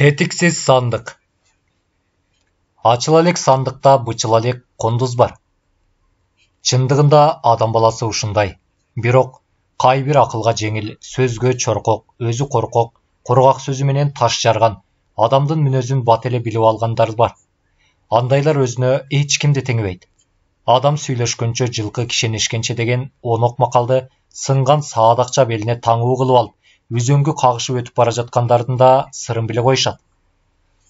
Тетіксіз сандық. Açılalek сандықта бычылалек құндыз бар. Чындығында адам баласы ушындай. Бирок кай бир акылга жеңил, сөзгө чоркок, өзү коркок, кургак сөзү менен таш жарган, адамдын мүнөзүн бат эле билип алгандар бар. Андайлар өзүнө эч кимди теңебейт. Адам сүйлөшкөнчө жылкы кишенешкенче деген онок макалды сынган саадакча белине таңуу кылып алып, үзөңгү кагышып өтүп бара жаткандардын да сырын биле коюшат.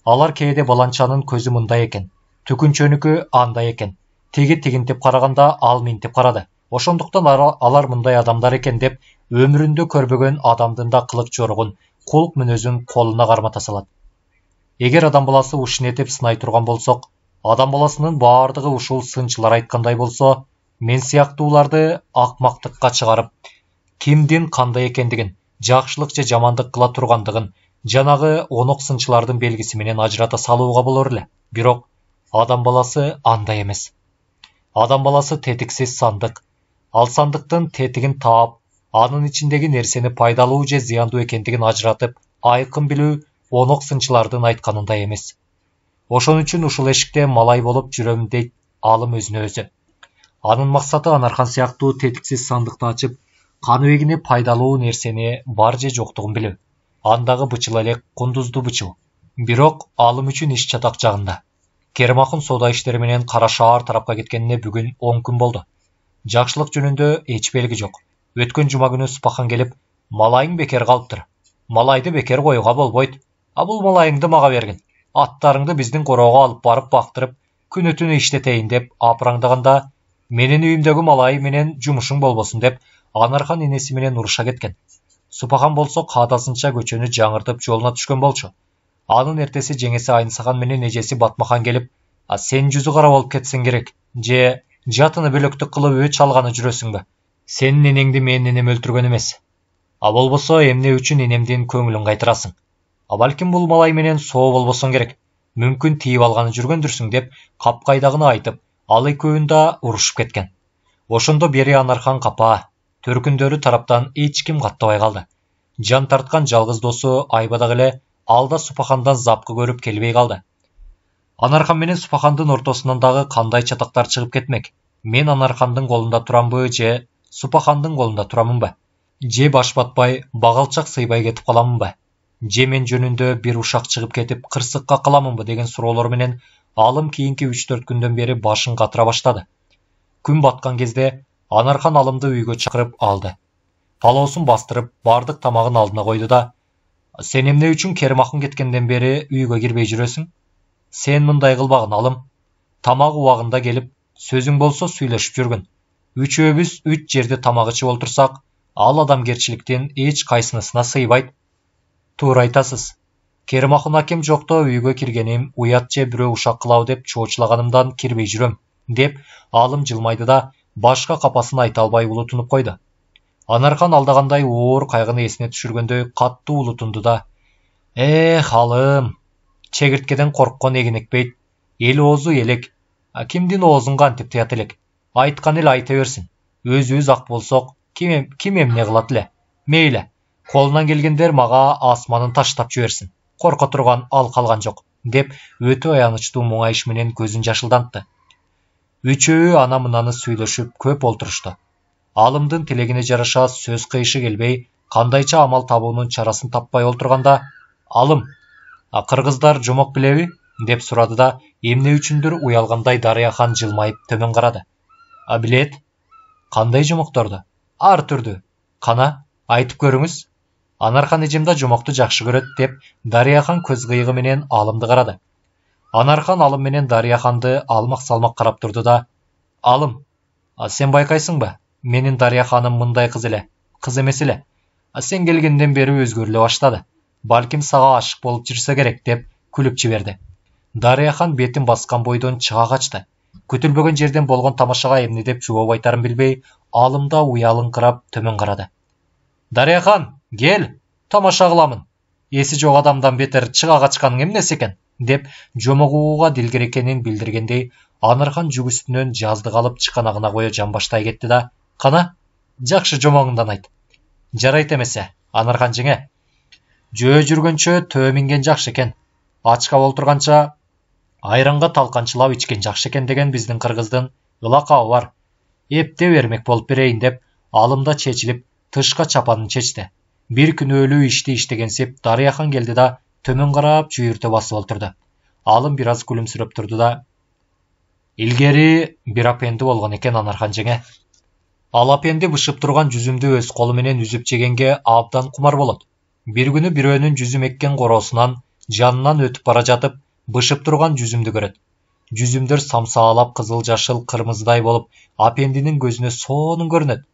Алар кээде баланчанын көзү мындай экен, түкүнчөнүкү андай экен, теги тигинтип караганда ал минтип карады. Ошондуктан алар мындай адамдар экен деп өмүрүндө көрбөгөн адамдын да кылык жорогун, кулк мүнөзүн колуна кармата салат. Эгер адам баласы ушинетип сынай турган болсок, адам баласынын баардыгы ушул сынчылар айткандай болсо, мен сыяктууларды акмактыкка чыгарып, кимдин кандай экендигин, жакшылык же жамандык кыла тургандыгын жанагы онок сынчылардын белгиси менен ажырата салууга болор эле. Бирок адам баласы андай эмес. Адам баласы тетиксиз сандык. Ал сандыктын тетигин таап, анын ичиндеги нерсени пайдалуу же зыяндуу экендигин ажыратып, айкын билүү онок сынчылардын айтканындай эмес. Ошон үчүн ушул эшикте малай болуп жүрөм дейт алым өзүнө өзү. Анын максаты Анархан сыяктуу тетиксиз сандыкты ачып, каныбегине пайдалуу нерсени бар же жоктугун билүү. Андагы бычыл элек кундузду бычыл. Бирок алым үчүн иш чатак жагында. Керимахун соода иштери менен Кара Шаар тарапка кеткенине бүгүн 10 күн болду. Жакшылык жөнүндө эч белги жок. Өткөн жума күнү Супахан келип, малайың бекер калыптыр. Малайды бекер коюуга болбойт. А бул малайыңды мага бергин. Аттарыңды биздин короого алып барып бактырып, күнү түнү иштетейин деп апыраңдаганда, менин үйүмдөгү малай менен жумушуң болбосун деп Анархан энеси менен уруша кеткен. Супахан болсо каадасынча көчөнү жаңыртып жолуна түшкөн болчу. Анын эртеси жеңеси Айнсахан менен эжеси Батмахан келип, сен жүзү кара болуп кетсең керек, же жатыны бөлөктүк кылып өч алганы жүрөсүңбү? Сенин энеңди менин энем өлтүргөн эмес. А болбосо эмне үчүн энемдин көңүлүн кайтарасың? А балким бул малай менен соо болбосоң керек. Мүмкүн тийип алганы жүргөндүрсүң деп капкайдагыны айтып, ал экөөүн да урушуп кеткен. Ошондо бери Анархан капа, төркүндөрү тараптан эч ким каттабай калды. Жан тарткан жалгыз досу Айбадак эле алда Супахандан запкы көрүп келбей калды. Анархан менен Супахандын ортосунан дагы кандай чатактар чыгып кетмек? Мен Анархандын колунда турамбы же Супахандын колунда турамынбы? Же баш батпай, багалчак сыйбай кетип каламынбы? Же мен жөнүндө бир ушак чыгып кетип кырсыкка каламынбы деген суроолор менен алым кийинки 3-4 күндөн бери башын катыра баштады. Күн баткан кезде Анархан алымды үйгө чакырып алды. Палоосун бастырып, бардык тамагын алдына койду да, сен эмне үчүн Керимахун кеткенден бери үйгө кирбей жүрөсүң? Сен мындай кылбагын алым. Тамак убагында келип, сөзүң болсо сүйлөшүп жүргүн. Үчөөбүз 3 жерде тамак ичип олтурсак, ал адамгерчиликтин эч кайсынысына сыйбайт. Туура айтасыз. Керимахун акем жокто үйгө киргеним уят же бирөө ушак кылабы деп чоочулаганымдан кирбей жүрөм, деп алым жылмайды да башка капасын айта албай улутунуп койду. Анархан алдагандай оор кайгыны эсине түшүргөндөй каттуу улутунду да, алым, чегирткеден корккон эгин экпейт, эл оозу элек, кимдин оозун кантип тыят элек? Айткан эл айта берсин. Өзүбүз ак болсок, ким эмне кылат эле? Мейли, колунан келгендер мага асманын таштап жиберсин. Корко турган ал калган жок, деп өтө аянычтуу муңайыш менен көзүн жашылдантты. Үчөө ана мынаны сүйлөшүп көп олтурушту. Алымдын тилегине жараша сөз кыйышы келбей, кандайча амал табуунун чарасын таппай олтурганда, алым, кыргыздар жомок билеби? Деп сурады да, эмне үчүндүр уялгандай Дарыяхан жылмайып төмөн карады. Билет. Кандай жомокторду? Ар түрдүү. Кана, айтып көрүңүз. Анархан эжем да жомокту жакшы көрөт деп Дарыяхан көз кыйыгы менен алымды карады. Анархан алым менен Дарыяханды алмак салмак карап турду да, алым, сен байкайсыңбы? Менин Дарыяханым мындай кыз эле, кыз эмес эле. Сен келгенден бери өзгөрүлө баштады. Балким сага ашык болуп жүрсө керек деп күлүп жиберди. Дарыяхан бетин баскан бойдон чыга качты. Күтүлбөгөн жерден болгон тамашага эмне деп жооп айтарын билбей, алымда уялыңкырап төмөн карады. Дарыяхан, кел, тамаша кыламын. Эси жок адамдан бетер чыга качканың эмнеси экен? Деп жомогууга дилгер экенин билдиргендей Анархан жүк үстінен жаздық алып чықанағына қоя жамбаштай кетті да, қана, жақшы жомағыңдан айт. Жарайт емесе, Анархан жеңе. Жөө жүргенше төминген жақшы екен. Ачқа отырғанша айранға талқаншылау içкен жақшы екен деген біздің қырғыздың ылақауы бар. Епте вермек болып берейін деп, алымда чечіліп, тышқа чапанын чечті. Bir күн өлі іштеген сеп Дарияхан келді да, төмен қарап жүйірті басып отырды. Алым біраз күлімсіреп тұрды да, ilgeri bir апенді болған екен Анархан жеңе. Ал апенді бышып тұрған жүзімді өз қолыменен үзіп жегенге абдан құмар болады. Bir күні біреуінің жүзім еккен қоросынан жанынан өтіп бара жатып, бышып тұрған жүзімді көреді. Жүзімдер самсалап қызыл жашыл қырмыздай болып, апендінің көзіне соның көрінеді.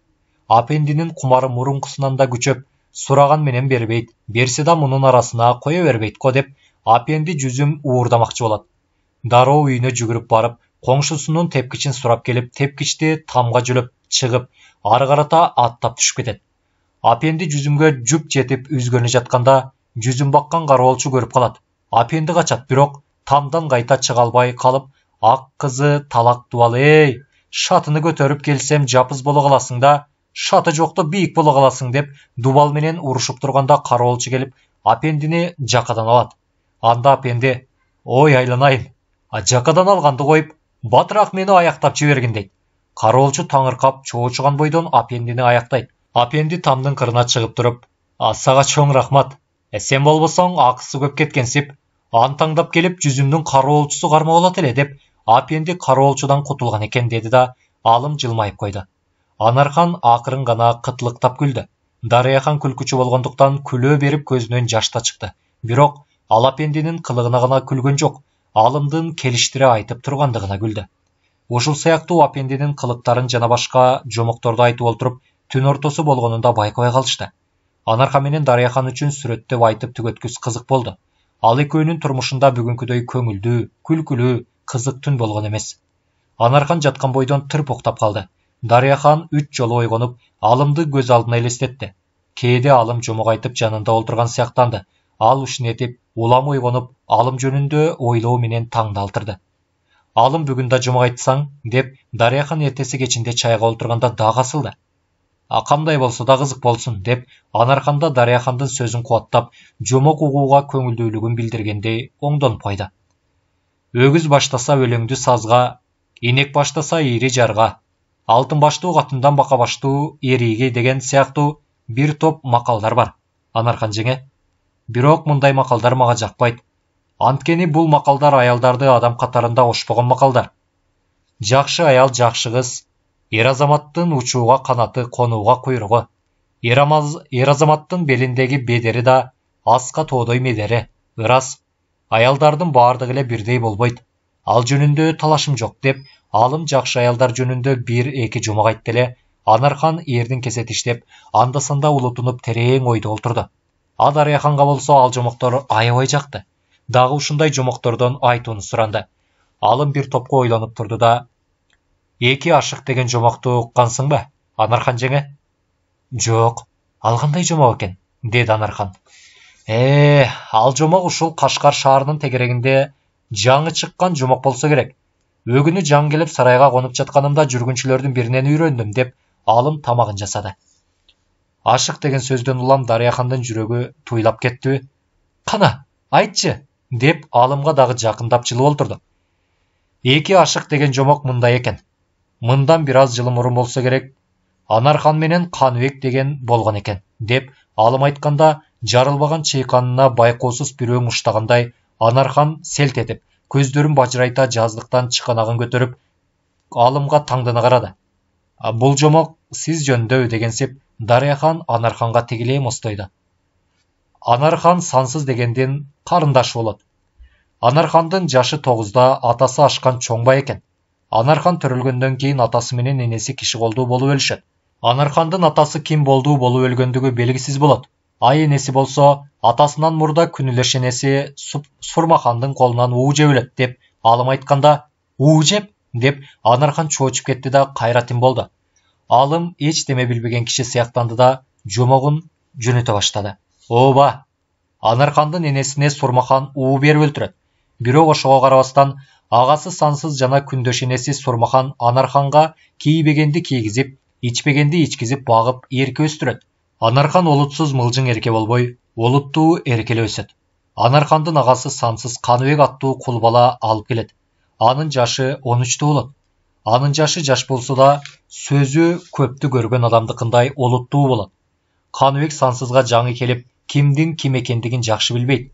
Апендінің құмары мұрынқысынан да күчөп, сұраған менен бербейді, берсе да мұның арасына қоя бербейді ко деп, апенді жүзім уырдамақчы болады. Дароо үйіне жүгіріп барып, қоңшысының тепкішін сұрап келіп, тепкіште тамға жүліп, шығып, ары қарата аттап түшіп кетеді. Апенді жүзімге жүк жетіп үзгені жатқанда, жүзім баққан қарауылшы көріп қалады. Апенді қачат, бирок тамдан қайта шыға албай қалып, ақ қызы талақ дуалы, ей, шатыны көтеріп келсем жапыз бола қаласың да, шаты жоқты бейік бола қаласың деп, дубал менен ұрышып тұрғанда қарауылшы келіп, апендіні жақадан алады. Анда апенді, ой айланайын, жақадан алғанды қойып, батырақ мені аяқтап жіберген дейді. Қарауылшы таңырқап, чоғычыған бойдан апендіні аяқтайды. Апенді тамдың қырына шығып тұрып, саға чоң рахмат, сен болбасаң ақысы көп кеткенсіп, антаңдап келіп жүзімнің қарауылшысы қарма болады еле деп, апенді қарауылшыдан құтылған екен деді да, алым жылмайып қойды. Анархан ақырын ғана қытылықтап күлді. Дарияхан күлкүчі болғандықтан күле беріп көзінен жашта шықты. Бирок ал апендінің қылығына ғана күлген жоқ, алымдың келіштіре айтып тұрғандығына күлді. Ошыл сияқты апендінің қылықтарын жана башқа жомоқторды айтып отырып, түн ортасы болғанында байқай қалышты. Анархан менен Дарияхан үшін сүреттеп айтып түгөткүс қызық болды. Ал екеуінің тұрмышында бүгінкідей көңілді, күлкілі, қызық түн болған емес. Анархан жатқан бойдан тырпоқтап қалды. Дарияхан 3 жолы ойғанып, алымды көз алдына елестетті. Кейде алым жомық айтып жанында отырған сияқтанды. Ал ушын етіп, улам ойғанып, алым жөнінде ойлау менен таңды алтырды. Алым бүгінда жомық айтсаң, деп Дарияхан ертесі кечінде чайға отырғанда дағы асылды. Қандай болса да қызық болсын, деп Анарханда Дарияхандың сөзін қуаттап, жомық уғуға көңілдүүлігін білдіргендей оңдан пайда. Өгіз баштаса өлеңді сазға, инек баштаса ири жарға, алтын баштуу қатындан бақа баштуу ериге деген сияқты bir топ мақалдар бар. Анархан жеңе. Бирок мындай мақалдар маға жақпайды. Анткени бұл мақалдар аялдарды адам қатарында ошпаған мақалдар. Жақшы аял жақшы қыз, ер азаматтың учууга қанаты, қонууга құйрығы. Ер азаматтың беліндегі бедері да асқа тоодой медері. Ырас, аялдардың бардығы эле бирдей болбойт. Ал жөнүндө талашым жоқ деп, алым жақшы аялдар жөнүндө 1-2 жомок айтты эле, Анархан ердің кесет иштеп, анда-санда улутунуп терең ойда олтурду. А Дарияханга болсо ал жомоктор аябай жакты. Дагы ушундай жомоктордон айтууну суранды. Алым bir топко ойлонуп турду да, «Эки ашык деген жомокту уккансың ба, Анархан жеңе?» «Жок, ал кандай жомок экен?» деди Анархан. Ал жомок ушул Кашкар шаарынын тегерегинде жаңы чыккан жомок болсо керек. Өгүнү жаң келип сарайга конуп жатканымда жүргүнчүлөрдүн биринен үйрөндүм деп алым тамагын жасады. Ашык деген сөздөн улам Дарияхандын жүрөгү туйлап кетти. «Кана, айтчы!» деп алымга дагы жакындап жылып олтурду. «Эки ашык деген жомок мындай экен. Мындан бир аз жыл мурун болсо керек, Анархан менен Каныбек деген болгон экен» деп алым айтканда жарылбаган чыйканына байкоосуз бирөө муштагандай Анархан селт этип, көздөрүн бажырайта жаздыктан чыканагын көтөрүп, алымга таңдана карады. «Бул жомок сиз жөнүндө» дегенсип, Дарияхан Анарханга тигиле мостойду. Анархан сансыз дегенден карындаш болот. Анархандын жашы 9да, атасы ашкан чоңбай экен. Анархан төрөлгөндөн кийин атасы менен энеси киши колдуу болуп өлүшөт. Анархандын атасы ким болдуу болуп өлгөндүгү белгисиз болот. Ай энеси болсо, атасынан мурда күнүлеш энеси Сурмахандын колунан уу жеп өлөт деп алым айтканда, уу жеп деп Анархан чоочуп кетти да кайратым болду. Алым эч деме билбеген киши сыяктанды да жомогун жөнөтө баштады. Ооба, Анархандын энесине Сурмахан уу берип өлтүрөт. Бирок ошого карабастан Ағасы сансыз жана күндөш энеси Сурмахан Анарханга кийбегенди кийгизип, ичпегенди ичкизип багып эрке өстүрөт. Анархан олутсуз мылжың эрке болбой, олуттуу эркеле өсөт. Анархандын агасы сансыз Каныбек аттуу кул бала алып келет. Анын жашы 13 болот. Анын жашы жаш болсо да, сөзү көптү көргөн адамдыкындай олуттуу болот. Каныбек сансызга жаңы келип, кимдин ким экендигин жакшы билбейт.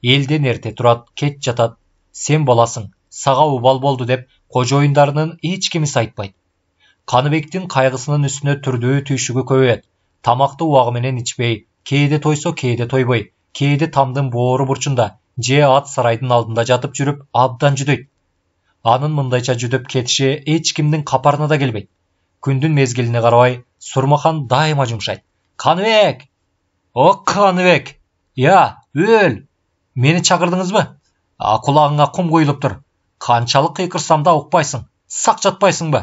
Элден эрте турат, кеч жатат. Сен баласың, сага убал болду деп кожоюндарынын эч кимиси айтпайт. Каныбектин кайгысынын үстүнө түрдүү түйшүгү көбөйөт. Тамакты убагы менен ичпей, кээде тойсо кээде тойбой, кээде тамдын боору бурчунда, же ат сарайдын алдында жатып жүрүп абдан жүдөйт. Анын мындайча жүдөп кетиши эч кимдин капарына да келбейт. Күндүн мезгилине карабай, Сурмахан дайыма жумшайт. Каныбек! О, Каныбек! Я, өл! Мени чакырдыңызбы? Кулагыңа кум коюлуп тур. Канчалык кыйкырсам да укпайсың. Сак жатпайсыңбы?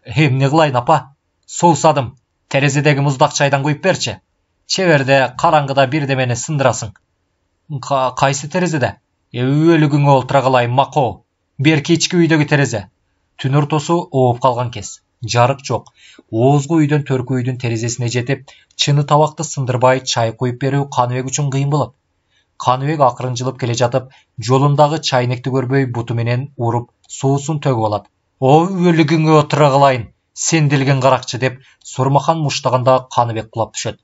Эмне кылайын, апа? Суусадым. Терезедеги муздак чайдан куюп берчи. Чеберде караңгыда бирдемени сындырасың. Кайсы терезеде? Өлүгүңө олтура калайын, макоо. Берки ички үйдөгү терезе. Түн ортосу ооп калган кез. Жарык жок. Оозгу үйдөн төркү үйдүн терезесине жетип, чыны табакты сындырбай чай куюп берүү Каныбек үчүн кыйын болот. Каныбек акырын жылып келе жатып, жолундагы чайнекти көрбөй буту менен уруп, суусун төгүп алат. О, өлүгүңө отура калайын, сенделген каракчы деп Сурмахан муштаганда Каныбек кулап түшөт.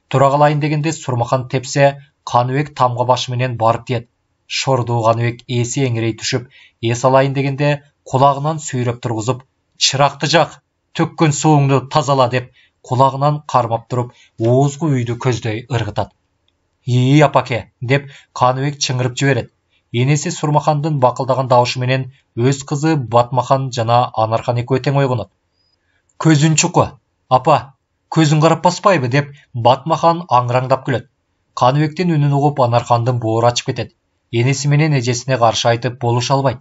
Тура калайын дегенде Сурмахан тепсе, Каныбек тамга башы менен барып тиет. Шордуу Каныбек эси эңирей түшүп, эс алайын дегенде кулагынан сүйрөп тургузуп, чыракты жак, төккөн сууңду тазала деп кулагынан кармап туруп, оозгу үйдү көздөй ыргытат. Апаке деп Каныбек чыңырып жиберет. Энеси Сурмахандын бакылдаган табышы менен өз кызы Батмахан жана Анархан экөө тең ойгонот. Көзүн чуку, апа, көзүң карап баспайбы деп Батмахан аңыраңдап күлөт. Каныбектин үнүн угуп Анархандын боору ачып кетет. Энеси менен эжесине каршы айтып болуша албайт.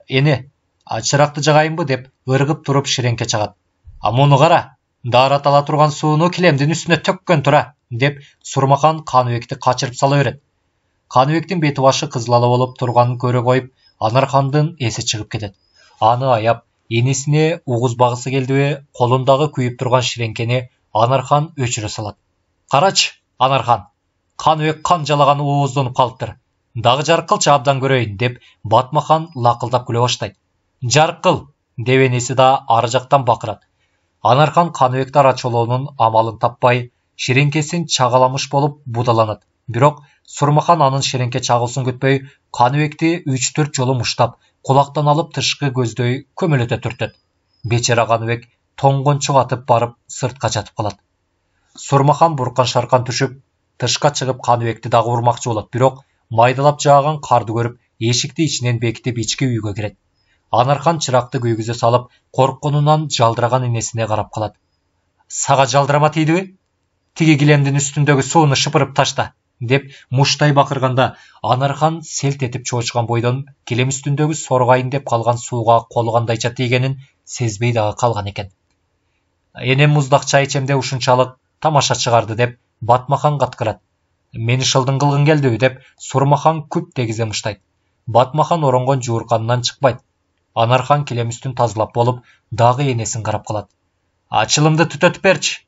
Эне, чыракты жагайынбы деп ыргып туруп ширеңке чагат. Муну кара, daarатала турган сууну килемдин үстүнө төккөн тура деп Сурмахан Каныбекти качырып сала берет. Каныбектин бети башы кызыл болуп турганын көрө коюп, Анархандын эси чыгып кетет. Аны аяп, энесине угузбагысы келдиби, колундагы күйүп турган ширеңкени Анархан өчүрө салат. Карачы, Анархан, Каныбек кан жалаган ооздонуп калыптыр. Дагы жарык кылчы абдан көрөйүн деп Батмахан лакылдап күлө баштайт. Жарык кыл деп энеси да ары жактан бакырат. Анархан Каныбекти арачолоонун амалын таппай, ширеңкесин чагаламыш болуп будаланат. Бирок Сурмахан анын ширеңке чагуусун күтпөй, Каныбекти 3-4 жолу муштап, кулактан алып тышкы көздөй көмөлөтө түртөт. Бечара Каныбек тоңгончук атып барып сыртка жатып калат. Сурмахан буркан шаркан түшүп, тышка чыгып Каныбекти дагы урмакчы болот, бирок майдалап жааган карды көрүп, эшикти ичинен бекитип ички үйгө кирет. Анархан чыракты күйгүзө салып, коркконунан жалдыраган энесине карап калат. Сага жалдырама тийдиби? Тиги килемдин үстүндөгү сууну шыпырып ташта деп муштай бакырганда, Анархан селт этип чоочкан бойдон килем үстүндөгү соргайын деп калган сууга колу кандайча тийгенин сезбей дагы калган экен. Энем муздак чай ичемде ушунчалык тамаша чыгарды деп Батмахан каткырат. Мени шылдың кылгың келдиби деп Сурмахан күп тегизе муштайт. Батмахан оронгон жуурканынан чыкпайт. Анархан килем үстүн тазалап болуп, дагы энесин карап калат. Ачылымды түтөтүп берчи.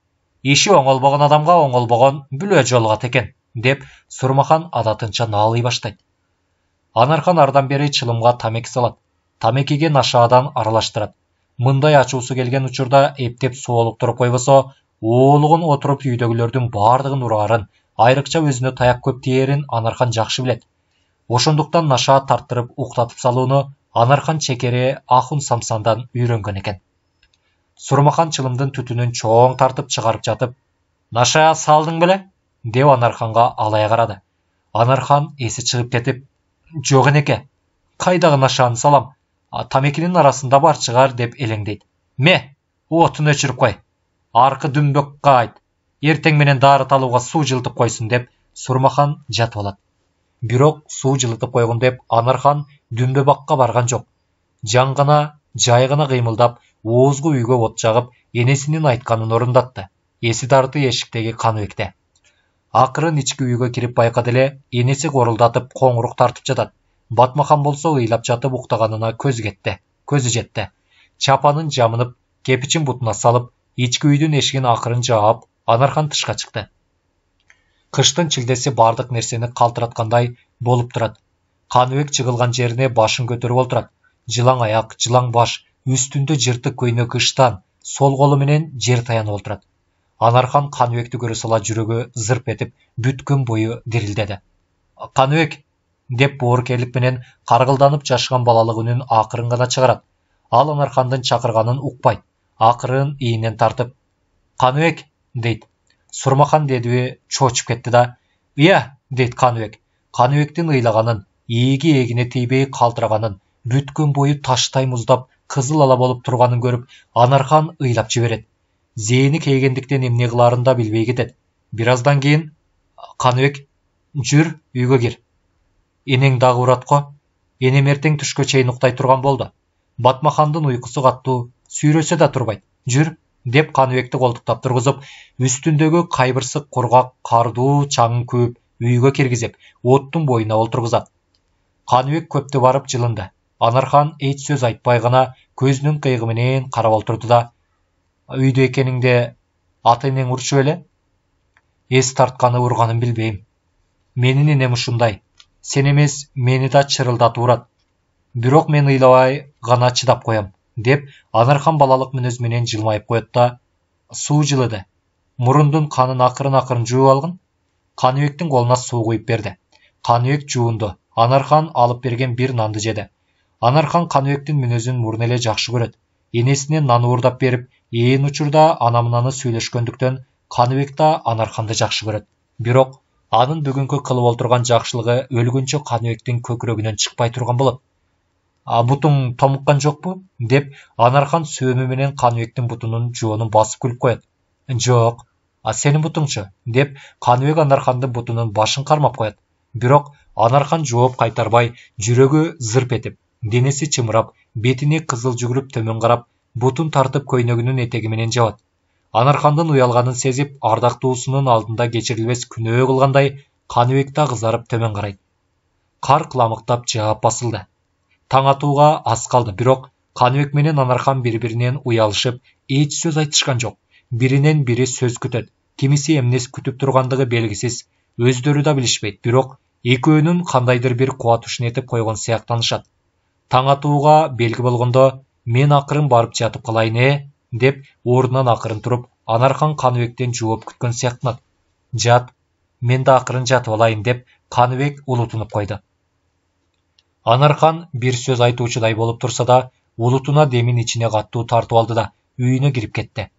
Иши оңолбогон адамга оңолбогон бүлө жолугат экен деп Сурмахан адатынча наалый баштайт. Анархан ардан бери чылымга тамеки салат. Тамекиге нашаадан аралаштырат. Мындай ачуусу келген учурда эптеп соолуп туруп койбосо, оолугун отуруп үйдөгүлөрдүн бардыгын ураарын, айрыкча өзүнө таяк көп тиерин Анархан жакшы билет. Ошондуктан нашаа тарттырып уктатып салууну Анархан чекери Ахун Самсандан үйрөнгөн экен. Сурмахан чылымдын түтүнүн чоң тартып чыгарып жатып, "Нашаа салдың беле?" деп Анарханга алай карады. Анархан эси чыгып кетип, "Жок энеке, кайдагы нашааны салам? Тамекинин арасында бар чыгар" деп элеңдейт. "Ме, отун өчүрүп кой. Аркы дүмбөккө айт. Эртең менен дары талууга суу жылытып койсун" деп Сурмахан жатып алат. Бирок суу жылытып койгон деп Анархан дүмбөбакка барган жок. Жаңгана, жай гана кыймылдап, оозгу үйгө от жагып, энесинин айтканын орундатты. Эси дарты эшиктеги Каныбекте. Акырын ички үйгө кирип байкады эле, энеси корулдатып коңурук тартып жатат. Батмахан болсо ыйлап жатып уктаганына көзү жетти. Чапанын жамынып, кепичин бутуна салып, ички үйдүн эшигин акырын жаап, Анархан тышка чыкты. Кыштын чилдеси бардык нерсени калтыраткандай болуп турат. Каныбек чыгылган жерине башын көтөрүп олтурат. Жылаң аяк, жылаң баш, үстүндө жыртык көйнөк ыштан, сол колу менен жер таянып олтурат. Анархан Каныбекти көрө сала жүрөгү зырп этип, бүткөн бою дирилдеди. Каныбек деп боорукерлик менен каргылданып жашыган балалык үнүн акырын гана чыгарат. Ал Анархандын чакырганын укпайт. Акырын ийинен тартып, Каныбек дейт. Сурмахан дедиби чочуп кетти да. Ыя, дейт Каныбек. Каныбектин ыйлаганын, ийиги эгине тийбей калтыраганын, бүткөн бою таштай муздап, кызыл ала болуп турганын көрүп, Анархан ыйлап жиберет. Зээни кейгендиктен эмне кылаарын да билбей кетет. Бир аздан кийин Каныбек, жүр, үйгө кир. Энең дагы урат го. Энем эртең түшкө чейин уктай турган болду. Батмахандын уйкусу каттуу, сүйрөсө да турбайт. Жүр, деп Каныбекти колтуктап тургузуп, үстүндөгү кайбырсык кургак кардуу чаңын күүп, үйгө киргизип, оттун боюна олтургузат. Каныбек көптү барып жылынды. Анархан эч сөз айтпай гана көзүнүн кыйгы менен карап олтурду да, үйдө экениңде ата энең урчу беле? Эс тартканы урганын билбейм. Менин энем ушундай. Сен эмес, мени да чырылдатып урат. Бирок мен ыйлабай гана чыдап коем, деп Анархан балалык мүнөз менен жылмайып коет да, суу жылыды. Мурундун канын акырын жууп алгын. Каныбектин колуна суу куюп берди. Каныбек жуунду. Анархан алып берген бир нанды жеди. Анархан Каныбектин мүнөзүн мурун эле жакшы көрөт. Энесине нан уурдап берип, ээн учурда анамынаны сүйлөшкөндүктөн Каныбек да Анарханды жакшы көрөт. Бирок анын бүгүнкү кылып олтурган жакшылыгы өлгүнчө Каныбектин көкүрөгүнөн чыкпай турган болот. Бутуң томуккан жокпу? Деп Анархан сөөмү менен Каныбектин бутунун жоонун басып күлүп коет. Жок. Сенин бутуңчу? Деп Каныбек Анархандын бутунун башын кармап коет. Бирок Анархан жооп кайтарбай, жүрөгү зырп этип, денеси чымырап, бетине кызыл жүгүрүп төмөн карап, бутун тартып көйнөгүнүн этеги менен жабат. Анархандын уялганын сезип, ардактуусунун алдында кечирилбес күнөө кылгандай, Каныбек да кызарып төмөн карайт. Кар кыламыктап жаап басылды. Таң атууга аз калды, бирок Каныбек менен Анархан бири-биринен уялышып, эч сөз айтышкан жок. Биринен бири сөз күтөт. Кимиси эмнес күтүп тургандыгы белгисиз. Өздөрү да билишпейт, бирок экөөнүн кандайдыр бир кубатышын этип койгон сыяктанышат. Таң атууга белги болгондо, мен акырын барып жатып калайын деп ордунан акырын туруп, Анархан Каныбектен жооп күткөн сыяктанат. Жат, мен да акырын жатып алайын деп Каныбек улутунуп койду. Анархан бир сөз айтуучудай болуп турса да, улутуна демин ичине каттуу тартып алды да үйүнө кирип кетти.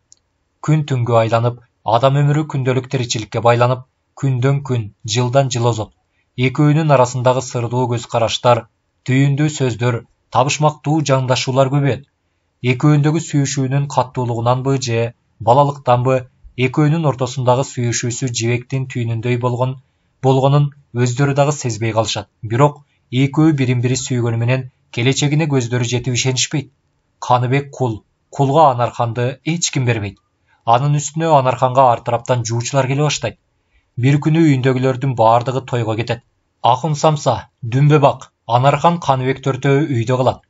Күн түнгө айланып, адам өмүрү күндөлүк тиричиликке байланып, күндөн күн, жылдан жыл озот. Экөөнүн арасындагы сырдуу көз караштар, түйүндүү сөздөр, табышмактуу жандашуулар көбөйөт. Экөөндөгү сүйүшүүнүн каттуулугунанбы же балалыктанбы, экөөнүн ортосундагы сүйүшүүсү жибектин түйүнүндөй болгонун өздөрү дагы сезбей калышат. Бирок экөө бирин-бири сүйгөнү менен келечегине көздөрү жетип ишенишпейт. Каныбек кулга Анарханды эч ким бербейт. Анын үстүнө Анарханга ар тараптан жуучулар келе баштайт. Бир күнү үйүндөгүлөрдүн баардыгы тойго кетет. Акун Самса, Дүмбөбак, Анархан Каныбек төртөө үйдө калат.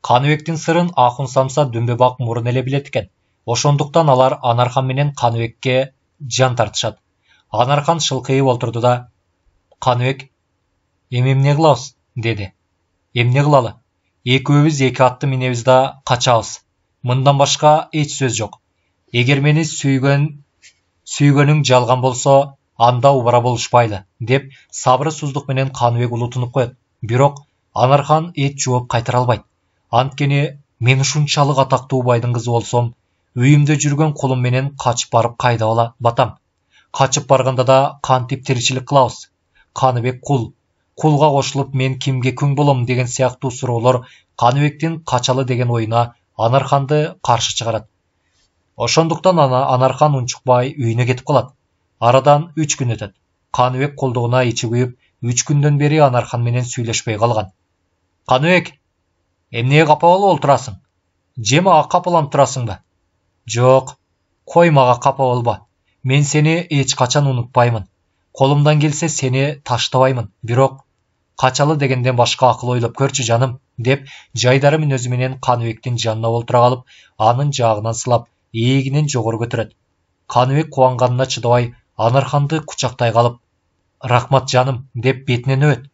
Каныбектин сырын Акун Самса Дүмбөбак мурун эле билет экен. Ошондуктан алар Анархан менен Каныбекке жан тартышат. Анархан шылкыйып олтурду да, Каныбек, эмне кылабыз? Деди. Эмне кылалы? Экөөбүз эки атты минебиз да качабыз. Мындан башка эч сөз жок. Эгер мени сүйгөнүң жалган болсо, анда убара болушпайлы, деп сабырсыздык менен Каныбек улутунуп коет. Бирок Анархан эч жооп кайтара албайт. Анткени мен ушунчалык атактуу байдын кызы болсом, үйүмдө жүргөн кулум менен качып барып кайда батам. Качып барганда да кантип тиричилик кылабыз? Каныбек кулга кошулуп мен кимге күң болом деген сыяктуу суроолор Каныбектин качалы деген оюна Анарханды каршы чыгарат. Ошондуктан Анархан унчукпай үйүнө кетип калат. Арадан 3 күн өтөт. Каныбек колдугуна ичи күйүп, 3 күндөн бери Анархан менен сүйлөшпөй калган. Каныбек, эмнеге капа болуп олтурасың? Же мага капаланып турасыңбы? Жок, кой мага капа болбо. Мен сени эч качан унутпаймын. Колумдан келсе сени таштабаймын. Бирок Качалы дегенден башка акыл ойлоп көрчү жаным, деп жайдары мүнөзү менен Каныбектин жанына олтура калып, анын жаагынан сылап, ээлигинен жогору көтөрөт. Каныбек кубанганына чыдабай, Анарханды кучактай калып, "Рахмат жаным" деп бетинен өбөт.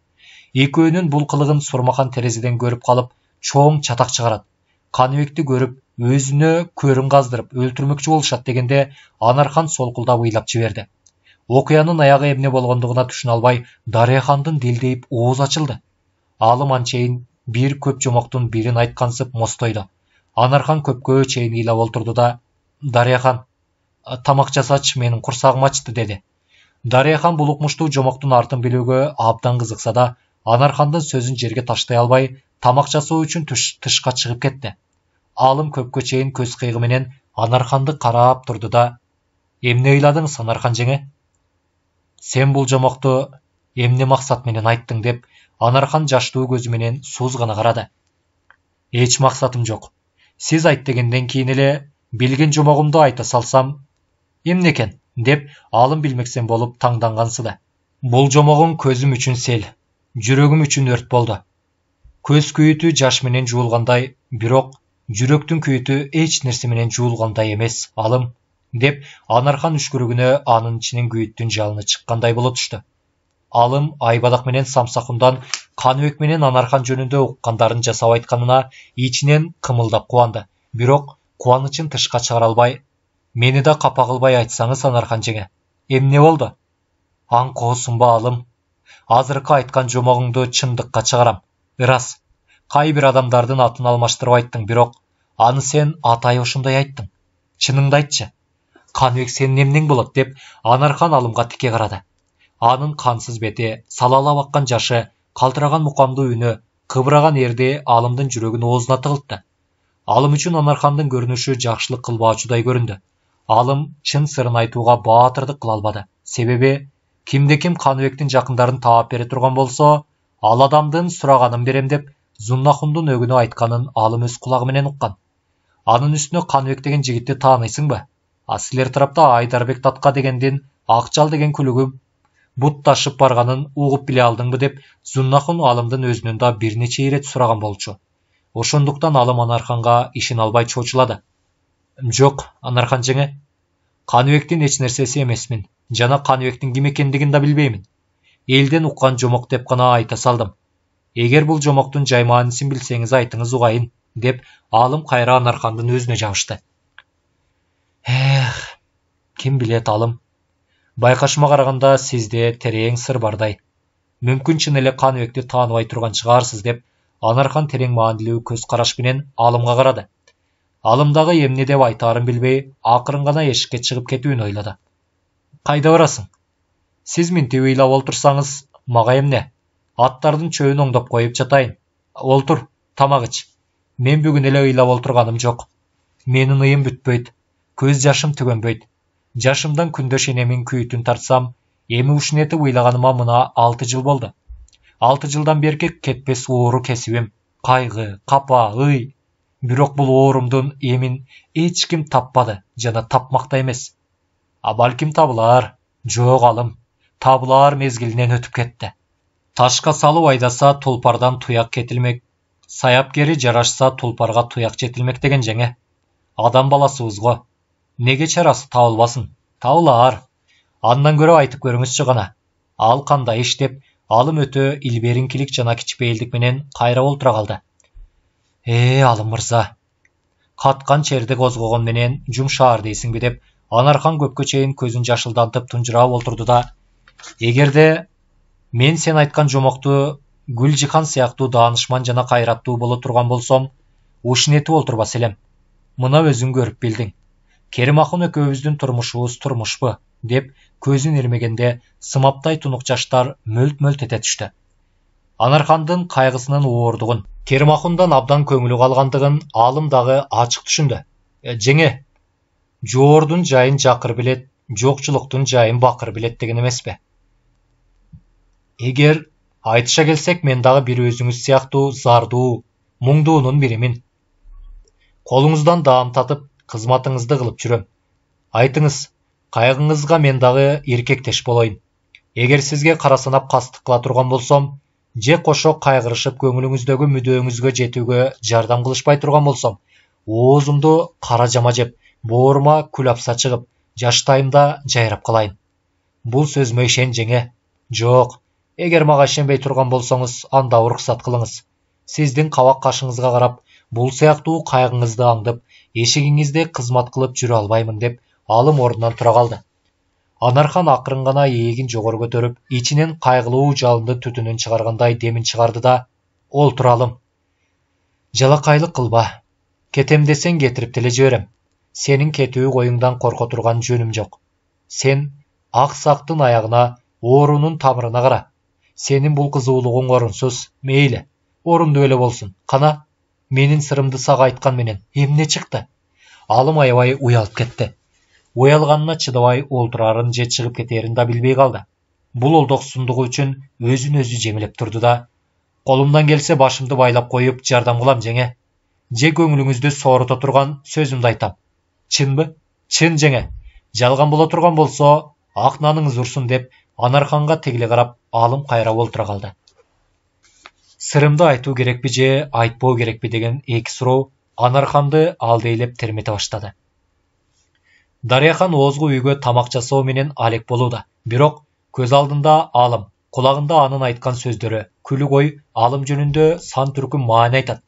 Экөөнүн бул кылыгын Сурмахан терезеден көрүп калып, чоң чатак чыгарат. Каныбекти көрүп, өзүнө көрүн каздырып өлтүрмөкчү болушат дегенде, Анархан солкулдап ыйлап жиберди. Окуянын аягы эмне болгондугуна түшүнө албай, Дарыяхандын делдейип ооз ачылды. Алым анчейин бир көп жомоктун бирин айткансып мостойду. Анархан көпкө чейин ыйлап олтурду да, "Дарыяхан, тамак жасачы, менин курсагым ачты" деди. Дарыяхан бул укмуштуу жомоктун артын билүүгө абдан кызыкса да, Анархандын сөзүн жерге таштай албай, тамак жасоо үчүн тышка чыгып кетти. Алым көпкө чейин көз кыйгы менен Анарханды карап турду да, "Эмне ыйладыңыз, Анархан жеңе? Сен бул жомокту эмне максат менен айттың" деп Анархан жаштуу көзү менен сууз гана карады. "Эч максатым жок. Сиз айт дегенден кийин эле билген жомогумду айта салсам эмне экен?" деп Алым билмексен болуп таңдангансыды. "Бул жомогуң көзүм үчүн сел, жүрөгүм үчүн өрт болду. Көз күйүтү жаш менен жуулгандай, бирок жүрөктүн күйүтү эч нерсе менен жуулгандай эмес, Алым" деп Анархан үшкүрүгүнө анын ичинен күйүттүн жалыны чыккандай боло түштү. Алым Айбадак менен Самсакундан Каныбек менен Анархан жөнүндө уккандарын жасап айтканына ичинен кымылдап кубанды. Бирок кубанычын тышка чыгара албай, "Мени да капа кылбай айтсаңыз, Анархан жеңе, эмне болду?" "Аңкоосуңбу, Алым? Азыркы айткан жомогуңду чындыкка чыгарам. Ырас, кайбир адамдардын атын алмаштырып айттың, бирок аны сен атайы ошондой айттың. Чыныңды айтчы. Каныбек сенин эмнең болот?" деп Анархан Алымга тике карады. Анын кансыз бети, салалап аккан жашы, калтыраган мукамдуу үнү, кыбыраган эрди Алымдын жүрөгүн оозуна тыгылтты. Алым үчүн Анархандын көрүнүшү жакшылык кылбаачудай көрүндү. Алым чын сырын айтууга баатырдык кыла албады. Себеби кимде-ким Каныбектин жакындарын таап бере турган болсо, ал адамдын сураганын берем деп Зуннахундун өгүнү айтканын Алым өз кулагы менен уккан. Анын үстүнө Каныбек деген жигитти тааныйсыңбы? Силер тарапта Айдарбек Татка дегендин Акчал деген күлүгү бутташып барганын угуп биле алдыңбы деп Зуннахун Алымдын өзүнөн да бир нече ирет сураган болчу. Ошондуктан Алым Анарханга ишин албай чоочулады. "Жок, Анархан жеңе. Каныбектин эч нерсеси эмесмин. Жана Каныбектин ким экендигин да билбеймин. Элден уккан жомок деп гана айта салдым. Эгер бул жомоктун жай маанисин билсеңиз айтыңыз угайын" деп Алым кайра Анархандын өзүнө жабышты. Ким билет, Алым. Байкашыма караганда сизде терең сыр бардай. Мүмкүн чын эле Каныбекти тааныбай турган чыгарсыз деп Анархан терең маанилүү көз караш менен Алымга карады. Алым дагы эмне деп айтаарын билбей, акырын гана эшикке чыгып кетүүнү ойлоду. "Кайда барасың? Сиз минтип ыйлап олтурсаңыз, мага эмне? Аттардын чөбүн оңдоп коюп жатайын. Олтур, тамак ич. Мен бүгүн эле ыйлап олтурганым жок. Менин ыйым бүтпөйт, көз жашым түгөнбөйт. Жашымдан күндөш энемин күйүтүн тартсам, эми ушинетип ыйлаганыма мына 6 жыл болду. 6 жылдан берки кетпес оору кесибим, кайгы, капа, ый. Бирок бул оорумдун эмин эч ким таппады жана тапмак да эмес. Балким табылар. Жок, Алым, табылар мезгилинен өтүп кетти. Ташка салып айдаса тулпардан туяк кетилмек, саяпкери жарашса тулпарга туяк жетилмек деген жеңе. Адам баласыбыз го. Неге чарасы табылбасын? Табылар. Андан көрө айтып көрүңүзчү гана. Ал кандай иш деп Алым өтө илбериңкилик жана кичпейилдик менен кайра олтура калды. Алым мырза, каткан черди козгогон менен жумшаар дейсиңби деп Анархан көпкө чейин көзүн жашылдантып тунжурап олтурду да, "Эгерде мен сен айткан жомокту Гүлжихан сыяктуу даанышман жана кайраттуу боло турган болсом, ушинетип олтурбас элем. Мына өзүң көрүп билдиң. Керимахун экөөбүздүн турмушубуз турмушпу?" деп көзүн ирмегенде сымаптай тунук жаштар мөлт-мөлт эте түштү. Анархандын кайгысынын оордугун, Керимахундан абдан көңүлү калгандыгын Алым дагы ачык түшүндү. "Жеңе, жоордун жайын жакыр билет, жокчулуктун жайын бакыр билет" деген эмеспи? Эгер айтыша келсек, мен дагы бир өзүңүз сыяктуу зардуу, муңдуунун биримин. Колуңуздан даам татып, кызматыңызды кылып жүрөм. Айтыңыз, кайгыңызга мен дагы эркектеш болоюн. Эгер сизге кара санап кастык кыла турган болсом, же кошо кайгырышып көңүлүңүздөгү мүдөөңүзгө жетүүгө жардам кылышпай турган болсом, оозумду кара жама жеп, боорума күл апса чыгып, жаштайымда жайрап калайын. Бул сөзүмө ишен жеңе. Жок, эгер мага ишенбей турган болсоңуз, анда уруксат кылыңыз. Сиздин кабак кашыңызга карап, бул сыяктуу кайгыңызды аңдып, эшигиңизде кызмат кылып жүрө албаймын деп, алым ордунан тура калды. Анархан акырын гана ээлин жогору көтөрүп, ичинен кайгылуу жалынды түтүнүн чыгаргандай демин чыгарды да, "Олтуралым. Жалакайлык кылба. Кетем десең кетирип деле жиберем. Сенин кетүү коюңдан корко турган жөнүм жок. Сен ак сактын аягына, оорунун тамырына кара. Сенин бул кызуулугуң орунсуз. Мейли, орундуу эле болсун. Кана, менин сырымды сага айткан менен эмне чыкты?" Алым аябай уялып кетти. Уялганына чыдабай олтурарын же чыгып кетерин да билбей калды. Бул олдоксундугу үчүн өзүн өзү жемелеп турду да, "Колумдан келсе башымды байлап коюп жардам кылам жеңе. Же көңүлүңүздү соорута турган сөзүмдү айтам. Чынбы? Чын жеңе. Жалган боло турган болсо, ак наныңыз урсун" деп Анарханга тегиле карап, Алым кайра олтура калды. Сырымды айтуу керекпи же айтпоо керекпи деген эки суроо Анарханды алдейлеп термете баштады. Дарыяхан оозгу үйгө тамак жасоо менен алек болууда. Бирок көз алдында Алым, кулагында анын айткан сөздөрү, күлүк ой Алым жөнүндө сан түркүм маани айтат.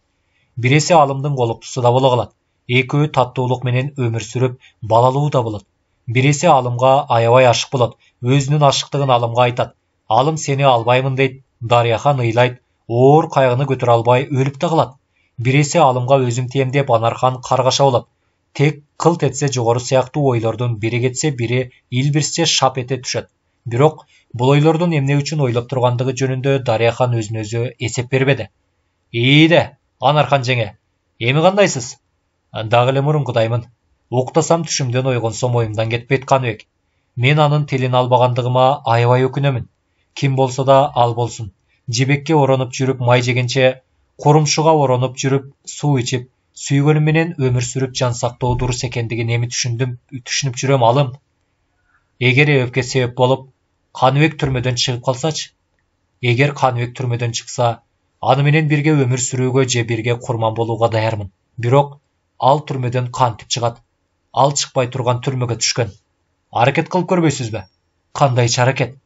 Биреси Алымдын колуктусу да боло калат. Экөө таттуулук менен өмүр сүрүп, балалуу да болот. Биреси Алымга аябай ашык болот. Өзүнүн ашыктыгын Алымга айтат. Алым сени албаймын дейт. Дарыяхан ыйлайт. Оор кайгыны көтөрө албай өлүп да калат. Биреси Алымга өзүм тием деп Анархан каргаша болот. Тек кылт этсе жогору сыяктуу ойлордун бири кетсе бири илбирсче шап эте түшөт. Бирок бул ойлордун эмне үчүн ойлоп тургандыгы жөнүндө Дарыяхан өзүнө өзү эсеп бербеди. "Ийде, Анархан жеңе. Эми кандайсыз?" "Дагы эле мурункудаймын. Уктасам түшүмдөн ойгонсом оюмдан кетпейт Каныбек. Мен анын тилин албагандыгыма аябай өкүнөмүн. Ким болсо да ал болсун. Жебекке оронуп жүрүп май жегенче, курумшуга оронуп жүрүп суу ичип, сүйгөнүм менен өмүр сүрүп жан сактоо дурус экендигин эми түшүнүп жүрөм Алым. Эгер эбепке себеп болуп, Каныбек түрмөдөн чыгып калсачы? Эгер Каныбек түрмөдөн чыкса, аны менен бирге өмүр сүрүүгө же бирге курман болууга даярмын. Бирок ал түрмөдөн кантип чыгат? Ал чыкпай турган түрмөгө түшкөн. Аракет кылып көрбөйсүзбү?" "Кандайча аракет?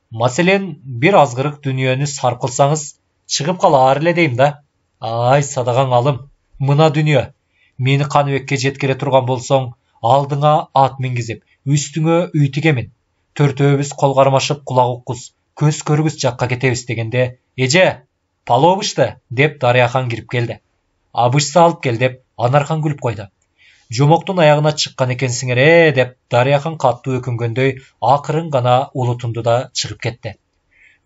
Маселен, бир азгырык дүнүйөнү сарп кылсаңыз, чыгып калаар эле дейм да." "Ай, садагаң Алым. Мына дүнүйө. Мени Каныбекке жеткире турган болсоң, алдыңа ат мингизип, үстүңө үй тигемин. Төртөөбүз кол кармашып кулак уккуз, көз көргүс жакка кетебиз" дегенде, "Эже, палоо бышты" деп Дарыяхан кирип келди. "Бышты алып кел" деп Анархан күлүп койду. "Жомоктун аягына чыккан экенсиңер деп Дарыяхан катуу өкүнгөндөй акырын гана улутунду да чыгып кетти.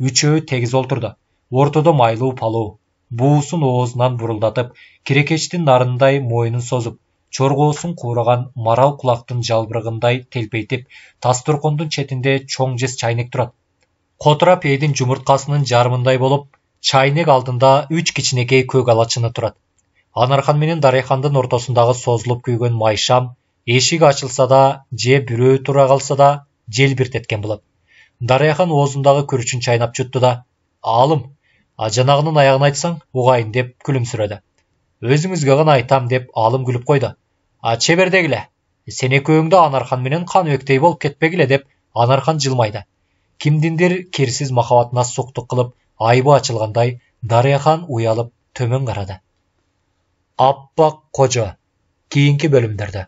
Үчөө тегиз олтурду. Ортодо майлуу палоо. Буусун оозунан бурулдатып, кирекечтин нарындай мойнун созуп, чоргоосун куураган марал кулактын жалбырагындай телпейтип, тас туркондун четинде чоң жез чайнек турат. Котура пейдин жумурткасынын жарымындай болуп, чайнек алдында 3 кичинекей көк алачыны турат. Анархан менен Дарыяхандын ортосундагы созулуп күйгөн май шам эшик ачылса да же бирөө тура калса да желбиртеткен болот. Дарыяхан оозундагы күрүчүн чайнап жутtu да, "Алым, жанагынын аягын айтсаң, угайын" деп күлүмсүрөдү. "Өзүңүзгө гана айтам" деп Алым күлүп койду. "Чебердегиле. Сен экөөң да Анархан менен Каныбектей болуп кетпегиле" деп Анархан жылмайды. Кимдиндир кирсиз махабатына суктук кылып, айбы ачылгандай, Дарыяхан уялып төмөн карады. Аппак кожо. Кийинки бөлүмдөрдө